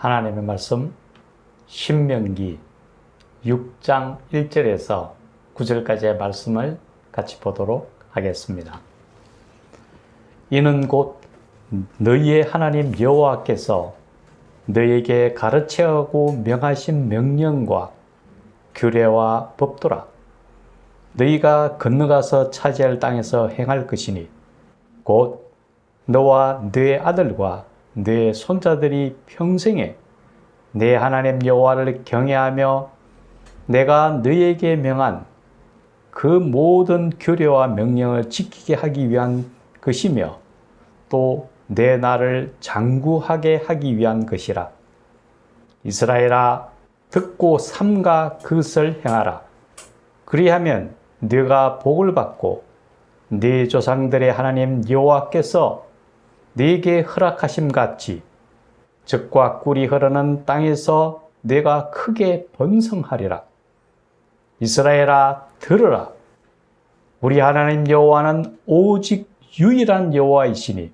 하나님의 말씀 신명기 6장 1절에서 9절까지의 말씀을 같이 보도록 하겠습니다. 이는 곧 너희의 하나님 여호와께서 너희에게 가르쳐하고 명하신 명령과 규례와 법도라. 너희가 건너가서 차지할 땅에서 행할 것이니 곧 너와 너의 아들과 너의 손자들이 평생에 내 하나님 여호와를 경외하며 내가 너희에게 명한 그 모든 규례와 명령을 지키게 하기 위한 것이며 또 내 나를 장구하게 하기 위한 것이라. 이스라엘아, 듣고 삼가 그것을 행하라. 그리하면 네가 복을 받고 네 조상들의 하나님 여호와께서 네게 허락하심 같이 젖과 꿀이 흐르는 땅에서 네가 크게 번성하리라. 이스라엘아, 들으라. 우리 하나님 여호와는 오직 유일한 여호와이시니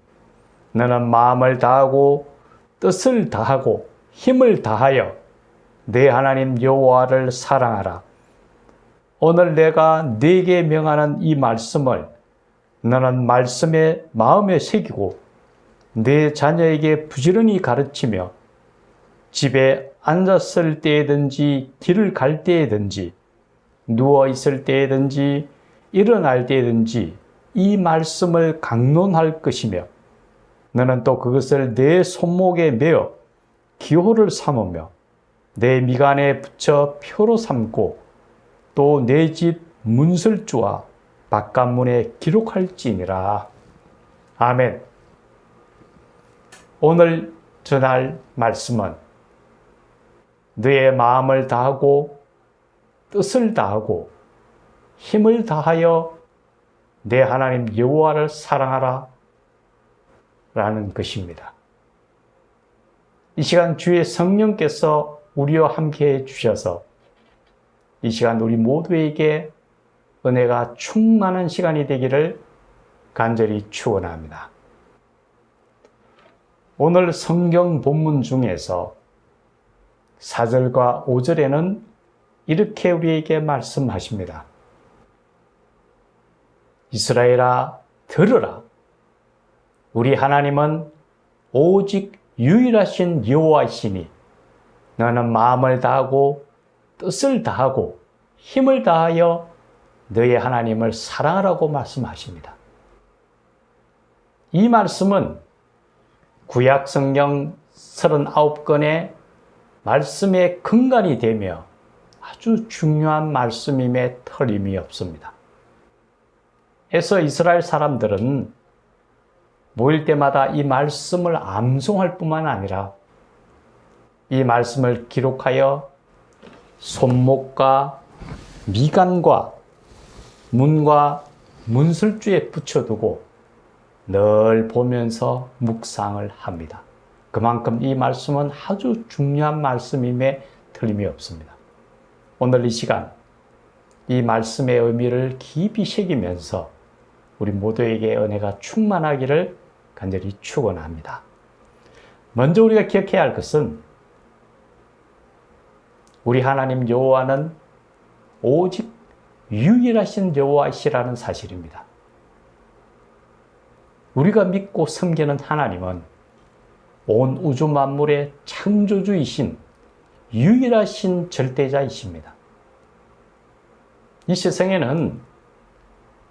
너는 마음을 다하고 뜻을 다하고 힘을 다하여 내 하나님 여호와를 사랑하라. 오늘 내가 네게 명하는 이 말씀을 너는 말씀에 마음에 새기고 네 자녀에게 부지런히 가르치며 집에 앉았을 때든지 길을 갈 때든지 누워 있을 때든지 일어날 때든지 이 말씀을 강론할 것이며 너는 또 그것을 내 손목에 메어 기호를 삼으며 내 미간에 붙여 표로 삼고 또 내 집 문설주와 바깥문에 기록할지니라. 아멘. 오늘 전할 말씀은 너의 마음을 다하고 뜻을 다하고 힘을 다하여 내 하나님 여호와를 사랑하라 라는 것입니다. 이 시간 주의 성령께서 우리와 함께 해 주셔서 이 시간 우리 모두에게 은혜가 충만한 시간이 되기를 간절히 축원합니다. 오늘 성경 본문 중에서 4절과 5절에는 이렇게 우리에게 말씀하십니다. 이스라엘아, 들으라. 우리 하나님은 오직 유일하신 여호와이시니 너는 마음을 다하고 뜻을 다하고 힘을 다하여 너의 하나님을 사랑하라고 말씀하십니다. 이 말씀은 구약 성경 39권의 말씀의 근간이 되며 아주 중요한 말씀임에 틀림이 없습니다. 그래서 이스라엘 사람들은 모일 때마다 이 말씀을 암송할 뿐만 아니라 이 말씀을 기록하여 손목과 미간과 문과 문설주에 붙여두고 늘 보면서 묵상을 합니다. 그만큼 이 말씀은 아주 중요한 말씀임에 틀림이 없습니다. 오늘 이 시간 이 말씀의 의미를 깊이 새기면서 우리 모두에게 은혜가 충만하기를 간절히 축원합니다. 먼저 우리가 기억해야 할 것은 우리 하나님 여호와는 오직 유일하신 여호와이시라는 사실입니다. 우리가 믿고 섬기는 하나님은 온 우주 만물의 창조주이신 유일하신 절대자이십니다. 이 세상에는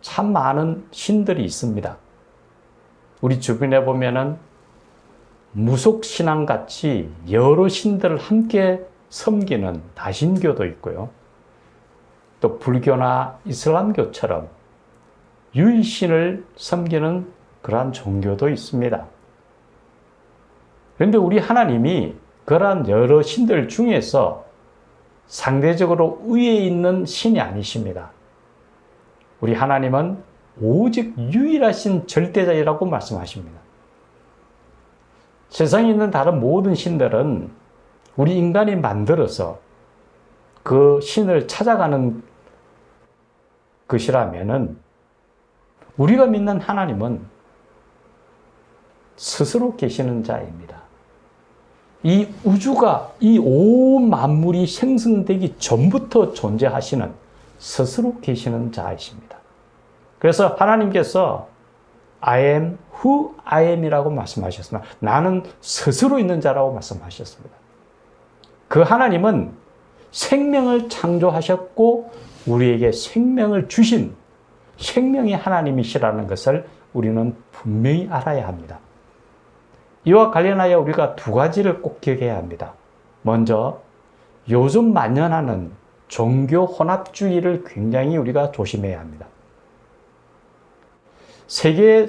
참 많은 신들이 있습니다. 우리 주변에 보면은 무속신앙같이 여러 신들을 함께 섬기는 다신교도 있고요. 또 불교나 이슬람교처럼 유일신을 섬기는 그러한 종교도 있습니다. 그런데 우리 하나님이 그러한 여러 신들 중에서 상대적으로 위에 있는 신이 아니십니다. 우리 하나님은 오직 유일하신 절대자이라고 말씀하십니다. 세상에 있는 다른 모든 신들은 우리 인간이 만들어서 그 신을 찾아가는 것이라면은 우리가 믿는 하나님은 스스로 계시는 자입니다. 이 우주가, 이 온 만물이 생성되기 전부터 존재하시는 스스로 계시는 자이십니다. 그래서 하나님께서 I am who I am 이라고 말씀하셨습니다. 나는 스스로 있는 자라고 말씀하셨습니다. 그 하나님은 생명을 창조하셨고 우리에게 생명을 주신 생명의 하나님이시라는 것을 우리는 분명히 알아야 합니다. 이와 관련하여 우리가 두 가지를 꼭 기억해야 합니다. 먼저 요즘 만연하는 종교 혼합주의를 굉장히 우리가 조심해야 합니다. 세계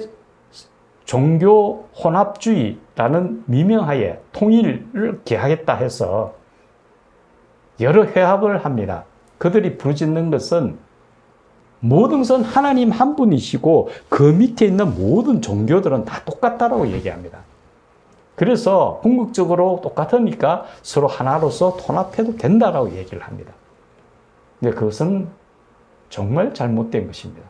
종교 혼합주의라는 미명하에 통일을 기하겠다 해서 여러 회합을 합니다. 그들이 부르짖는 것은 모든 것은 하나님 한 분이시고 그 밑에 있는 모든 종교들은 다 똑같다라고 얘기합니다. 그래서 궁극적으로 똑같으니까 서로 하나로서 통합해도 된다라고 얘기를 합니다. 근데 그것은 정말 잘못된 것입니다.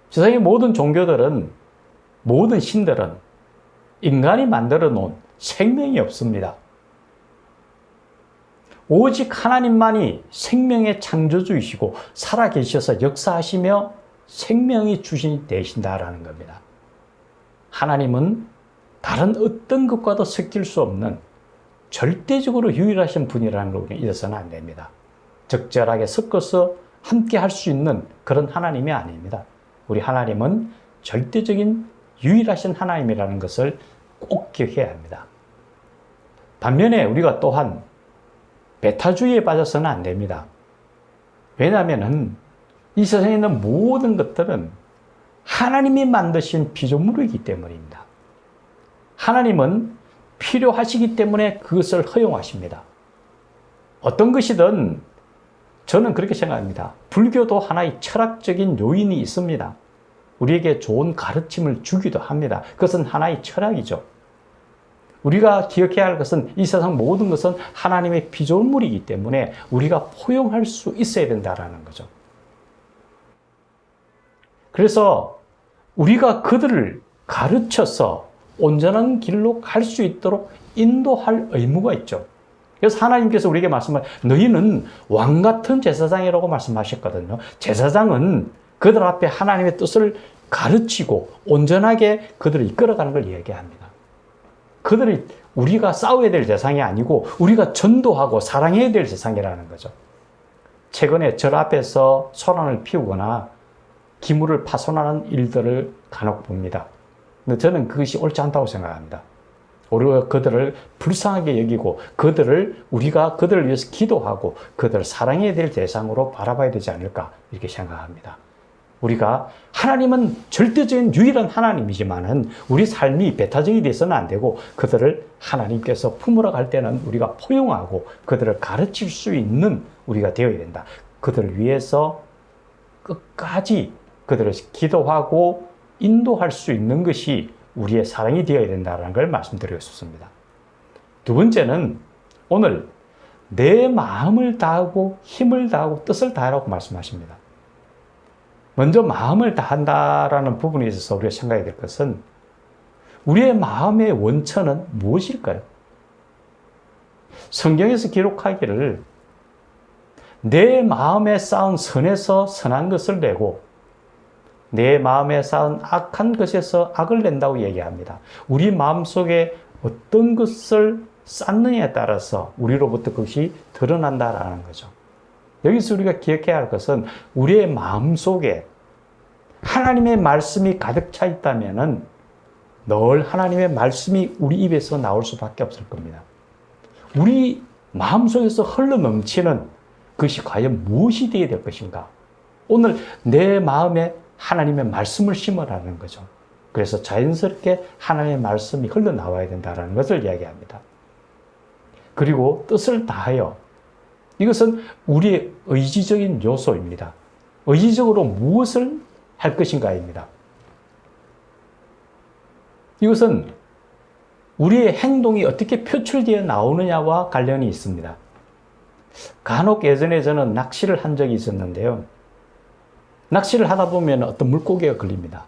세상의 모든 종교들은, 모든 신들은 인간이 만들어 놓은 생명이 없습니다. 오직 하나님만이 생명의 창조주이시고 살아계셔서 역사하시며 생명이 주신이 되신다라는 겁니다. 하나님은 다른 어떤 것과도 섞일 수 없는 절대적으로 유일하신 분이라는 걸 우리는 잊어서는 안 됩니다. 적절하게 섞어서 함께 할 수 있는 그런 하나님이 아닙니다. 우리 하나님은 절대적인 유일하신 하나님이라는 것을 꼭 기억해야 합니다. 반면에 우리가 또한 배타주의에 빠져서는 안 됩니다. 왜냐하면 이 세상에 있는 모든 것들은 하나님이 만드신 피조물이기 때문입니다. 하나님은 필요하시기 때문에 그것을 허용하십니다. 어떤 것이든 저는 그렇게 생각합니다. 불교도 하나의 철학적인 요인이 있습니다. 우리에게 좋은 가르침을 주기도 합니다. 그것은 하나의 철학이죠. 우리가 기억해야 할 것은 이 세상 모든 것은 하나님의 피조물이기 때문에 우리가 포용할 수 있어야 된다는 거죠. 그래서 우리가 그들을 가르쳐서 온전한 길로 갈 수 있도록 인도할 의무가 있죠. 그래서 하나님께서 우리에게 말씀을 너희는 왕 같은 제사장이라고 말씀하셨거든요. 제사장은 그들 앞에 하나님의 뜻을 가르치고 온전하게 그들을 이끌어가는 걸 이야기합니다. 그들이 우리가 싸워야 될 대상이 아니고 우리가 전도하고 사랑해야 될 대상이라는 거죠. 최근에 절 앞에서 소란을 피우거나 기물을 파손하는 일들을 간혹 봅니다. 근데 저는 그것이 옳지 않다고 생각합니다. 우리가 그들을 불쌍하게 여기고 우리가 그들을 위해서 기도하고 그들을 사랑해야 될 대상으로 바라봐야 되지 않을까 이렇게 생각합니다. 우리가 하나님은 절대적인 유일한 하나님이지만은 우리 삶이 배타적이 돼서는 안 되고 그들을 하나님께서 품으러 갈 때는 우리가 포용하고 그들을 가르칠 수 있는 우리가 되어야 된다. 그들을 위해서 끝까지 그들을 기도하고 인도할 수 있는 것이 우리의 사랑이 되어야 된다는 걸 말씀드리고 싶습니다. 두 번째는 오늘 내 마음을 다하고 힘을 다하고 뜻을 다하라고 말씀하십니다. 먼저 마음을 다한다라는 부분에 있어서 우리가 생각해야 될 것은 우리의 마음의 원천은 무엇일까요? 성경에서 기록하기를 내 마음에 쌓은 선에서 선한 것을 내고 내 마음에 쌓은 악한 것에서 악을 낸다고 얘기합니다. 우리 마음속에 어떤 것을 쌓느냐에 따라서 우리로부터 그것이 드러난다라는 거죠. 여기서 우리가 기억해야 할 것은 우리의 마음속에 하나님의 말씀이 가득 차 있다면은 늘 하나님의 말씀이 우리 입에서 나올 수밖에 없을 겁니다. 우리 마음속에서 흘러넘치는 그것이 과연 무엇이 되어야 될 것인가? 오늘 내 마음에 하나님의 말씀을 심으라는 거죠. 그래서 자연스럽게 하나님의 말씀이 흘러나와야 된다는 것을 이야기합니다. 그리고 뜻을 다하여 이것은 우리의 의지적인 요소입니다. 의지적으로 무엇을 할 것인가입니다. 이것은 우리의 행동이 어떻게 표출되어 나오느냐와 관련이 있습니다. 간혹 예전에 저는 낚시를 한 적이 있었는데요. 낚시를 하다 보면 어떤 물고기가 걸립니다.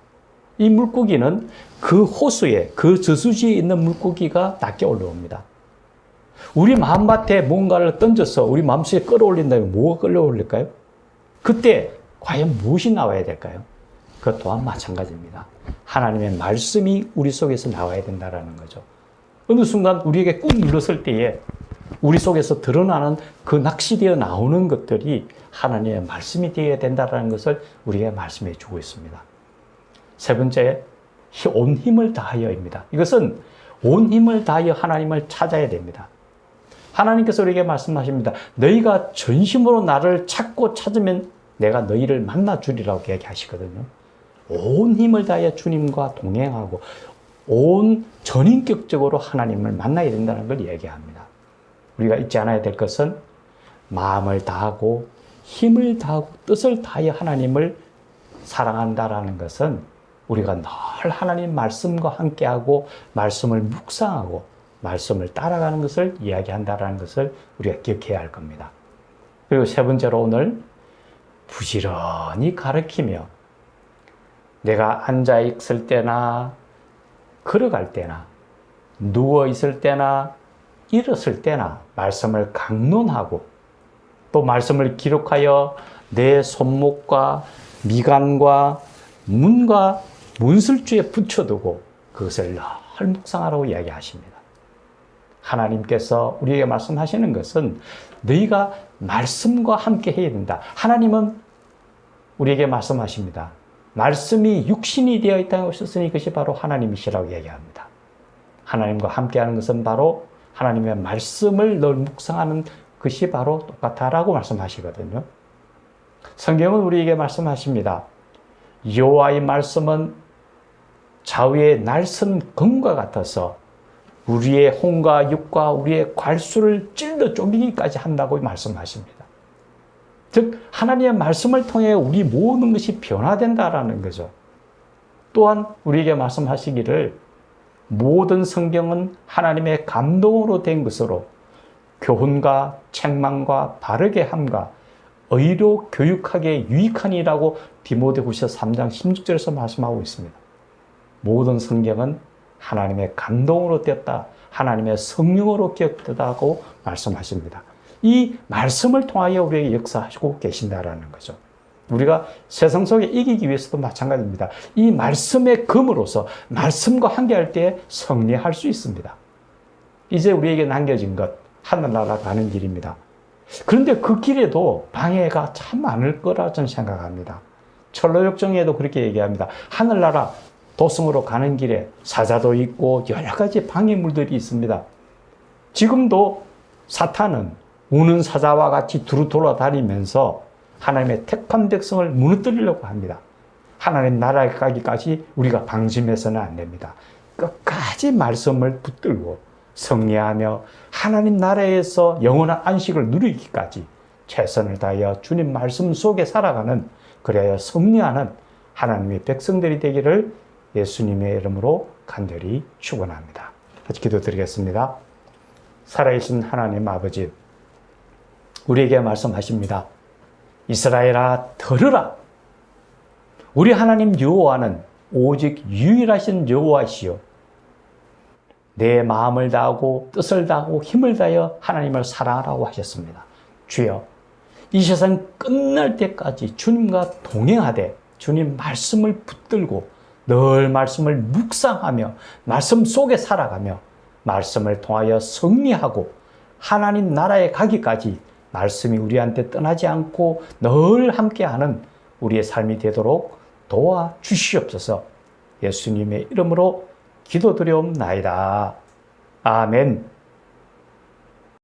이 물고기는 그 호수에, 그 저수지에 있는 물고기가 낮게 올라옵니다. 우리 마음밭에 뭔가를 던져서 우리 마음속에 끌어올린다면 뭐가 끌어올릴까요? 그때 과연 무엇이 나와야 될까요? 그것 또한 마찬가지입니다. 하나님의 말씀이 우리 속에서 나와야 된다는 거죠. 어느 순간 우리에게 꾹 눌렀을 때에 우리 속에서 드러나는 그 낚시되어 나오는 것들이 하나님의 말씀이 되어야 된다는 것을 우리에게 말씀해 주고 있습니다. 세 번째, 온 힘을 다하여입니다. 이것은 온 힘을 다하여 하나님을 찾아야 됩니다. 하나님께서 우리에게 말씀하십니다. 너희가 전심으로 나를 찾고 찾으면 내가 너희를 만나 주리라고 얘기하시거든요. 온 힘을 다하여 주님과 동행하고 온 전인격적으로 하나님을 만나야 된다는 걸 얘기합니다. 우리가 잊지 않아야 될 것은 마음을 다하고 힘을 다하고 뜻을 다하여 하나님을 사랑한다라는 것은 우리가 늘 하나님 말씀과 함께하고 말씀을 묵상하고 말씀을 따라가는 것을 이야기한다는 것을 우리가 기억해야 할 겁니다. 그리고 세 번째로 오늘 부지런히 가르치며 내가 앉아 있을 때나 걸어갈 때나 누워 있을 때나 일었을 때나 말씀을 강론하고 또 말씀을 기록하여 내 손목과 미간과 문과 문술주에 붙여두고 그것을 늘 묵상하라고 이야기하십니다. 하나님께서 우리에게 말씀하시는 것은 너희가 말씀과 함께 해야 된다. 하나님은 우리에게 말씀하십니다. 말씀이 육신이 되어 있다고 하셨으니 그것이 바로 하나님이시라고 얘기합니다. 하나님과 함께하는 것은 바로 하나님의 말씀을 늘 묵상하는 것이 바로 똑같다라고 말씀하시거든요. 성경은 우리에게 말씀하십니다. 여호와의 말씀은 좌우의 날선 검과 같아서 우리의 혼과 육과 우리의 괄수를 찔러 쪼개기까지 한다고 말씀하십니다. 즉 하나님의 말씀을 통해 우리 모든 것이 변화된다라는 거죠. 또한 우리에게 말씀하시기를 모든 성경은 하나님의 감동으로 된 것으로 교훈과 책망과 바르게 함과 의로 교육하기에 유익하니라고 디모데후서 3장 16절에서 말씀하고 있습니다. 모든 성경은 하나님의 감동으로 되었다. 하나님의 성령으로 기억되다고 말씀하십니다. 이 말씀을 통하여 우리에게 역사하시고 계신다라는 거죠. 우리가 세상 속에 이기기 위해서도 마찬가지입니다. 이 말씀의 검으로서 말씀과 함께할 때 승리할 수 있습니다. 이제 우리에게 남겨진 것, 하늘나라 가는 길입니다. 그런데 그 길에도 방해가 참 많을 거라 저는 생각합니다. 철로역정에도 그렇게 얘기합니다. 하늘나라 도성으로 가는 길에 사자도 있고 여러 가지 방해물들이 있습니다. 지금도 사탄은 우는 사자와 같이 두루 돌아다니면서 하나님의 택한 백성을 무너뜨리려고 합니다. 하나님 나라에 가기까지 우리가 방심해서는 안 됩니다. 끝까지 말씀을 붙들고 승리하며 하나님 나라에서 영원한 안식을 누리기까지 최선을 다하여 주님 말씀 속에 살아가는, 그래야 승리하는 하나님의 백성들이 되기를 예수님의 이름으로 간절히 축원합니다. 같이 기도드리겠습니다. 살아계신 하나님 아버지, 우리에게 말씀하십니다. 이스라엘아 들으라. 우리 하나님 여호와는 오직 유일하신 여호와시요 내 마음을 다하고 뜻을 다하고 힘을 다하여 하나님을 사랑하라고 하셨습니다. 주여, 이 세상 끝날 때까지 주님과 동행하되 주님 말씀을 붙들고 늘 말씀을 묵상하며 말씀 속에 살아가며 말씀을 통하여 승리하고 하나님 나라에 가기까지 말씀이 우리한테 떠나지 않고 늘 함께하는 우리의 삶이 되도록 도와주시옵소서. 예수님의 이름으로 기도드려옵나이다. 아멘.